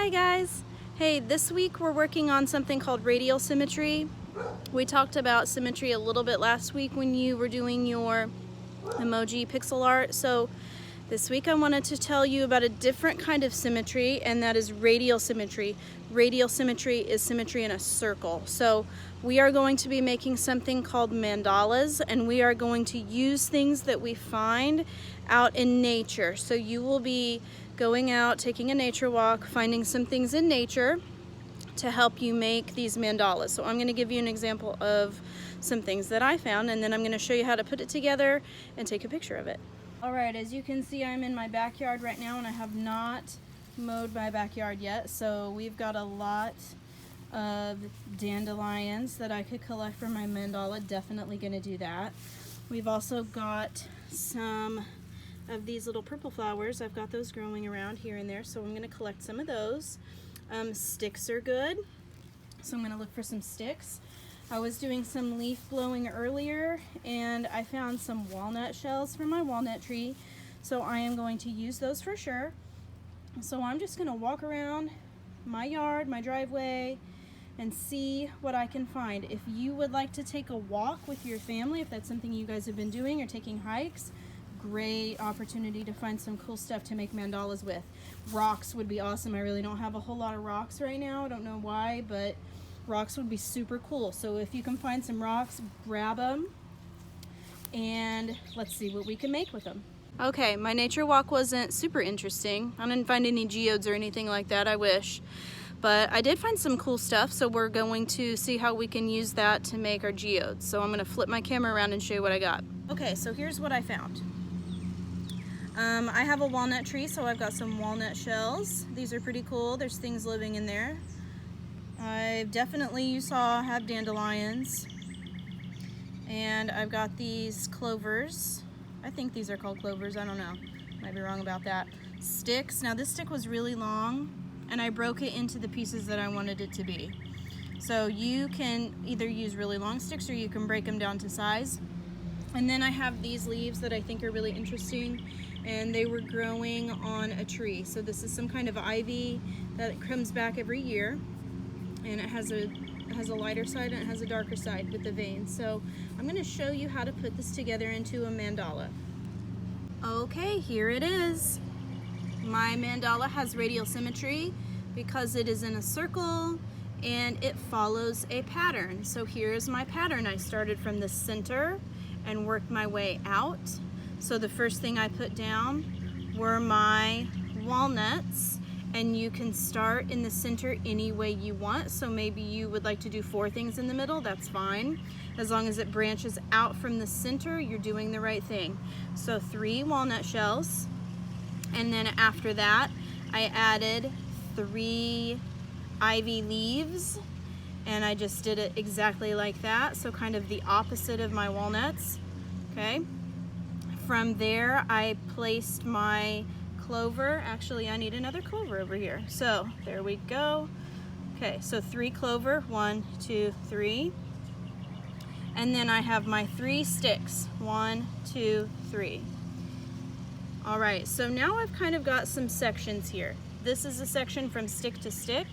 Hi guys! Hey, this week we're working on something called radial symmetry. We talked about symmetry a little bit last week when you were doing your emoji pixel art. So this week I wanted to tell you about a different kind of symmetry, and that is radial symmetry. Radial symmetry is symmetry in a circle. So we are going to be making something called mandalas, and we are going to use things that we find out in nature. So you will be going out, taking a nature walk, finding some things in nature to help you make these mandalas. So I'm going to give you an example of some things that I found, and then I'm going to show you how to put it together and take a picture of it. Alright, as you can see, I'm in my backyard right now, and I have not mowed my backyard yet. So we've got a lot of dandelions that I could collect for my mandala. Definitely going to do that. We've also got some of these little purple flowers. I've got those growing around here and there, so I'm going to collect some of those. Sticks are good, so I'm going to look for some sticks. I was doing some leaf blowing earlier, and I found some walnut shells from my walnut tree, so I am going to use those for sure. So I'm just going to walk around my yard, my driveway, and see what I can find. If you would like to take a walk with your family, if that's something you guys have been doing, or taking hikes, great opportunity to find some cool stuff to make mandalas with. Rocks would be awesome. I really don't have a whole lot of rocks right now. I don't know why, but rocks would be super cool. So if you can find some rocks, grab them, and let's see what we can make with them. Okay, my nature walk wasn't super interesting. I didn't find any geodes or anything like that, I wish. But I did find some cool stuff, so we're going to see how we can use that to make our geodes. So I'm going to flip my camera around and show you what I got. Okay, so here's what I found. I have a walnut tree, so I've got some walnut shells. These are pretty cool. There's things living in there. I definitely, you saw, have dandelions. And I've got these clovers. I think these are called clovers. I don't know. Might be wrong about that. Sticks. Now this stick was really long, and I broke it into the pieces that I wanted it to be. So you can either use really long sticks, or you can break them down to size. And then I have these leaves that I think are really interesting, and they were growing on a tree. So this is some kind of ivy that comes back every year, and it has a lighter side and it has a darker side with the veins. So I'm going to show you how to put this together into a mandala. Okay, here it is. My mandala has radial symmetry because it is in a circle and it follows a pattern. So here's my pattern. I started from the center and worked my way out. So the first thing I put down were my walnuts, and you can start in the center any way you want. So maybe you would like to do 4 things in the middle, that's fine. As long as it branches out from the center, you're doing the right thing. So 3 walnut shells, and then after that I added 3 ivy leaves, and I just did it exactly like that, so kind of the opposite of my walnuts. Okay, from there I placed my clover. Actually, I need another clover over here, so there we go. Okay, so 3 clover, 1, 2, 3, and then I have my 3 sticks, 1, 2, 3. All right, so now I've kind of got some sections here. This is a section from stick to stick,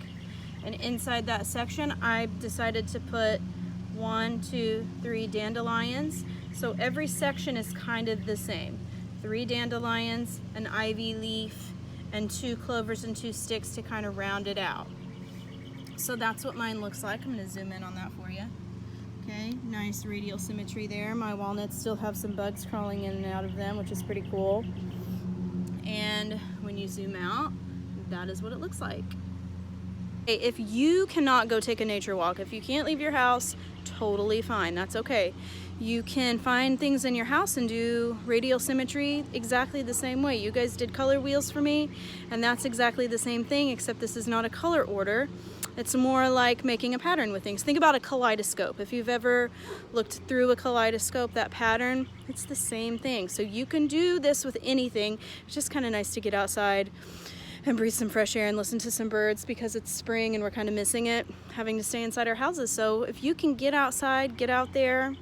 and inside that section I decided to put 1, 2, 3 dandelions. So every section is kind of the same. 3 dandelions, an ivy leaf, and 2 clovers and 2 sticks to kind of round it out. So that's what mine looks like. I'm going to zoom in on that for you. Okay, nice radial symmetry there. My walnuts still have some bugs crawling in and out of them, which is pretty cool. And when you zoom out, that is what it looks like. If you cannot go take a nature walk, if you can't leave your house, totally fine, that's okay. You can find things in your house and do radial symmetry exactly the same way. You guys did color wheels for me, and that's exactly the same thing, except this is not a color order. It's more like making a pattern with things. Think about a kaleidoscope. If you've ever looked through a kaleidoscope, that pattern, it's the same thing. So you can do this with anything. It's just kind of nice to get outside and breathe some fresh air and listen to some birds, because it's spring and we're kind of missing it, having to stay inside our houses. So if you can get outside, get out there,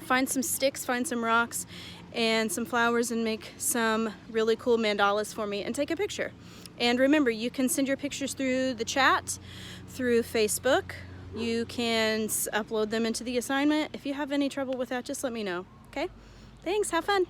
find some sticks, find some rocks and some flowers, and make some really cool mandalas for me and take a picture. And remember, you can send your pictures through the chat, through Facebook. You can upload them into the assignment. If you have any trouble with that, just let me know, okay? Thanks, have fun.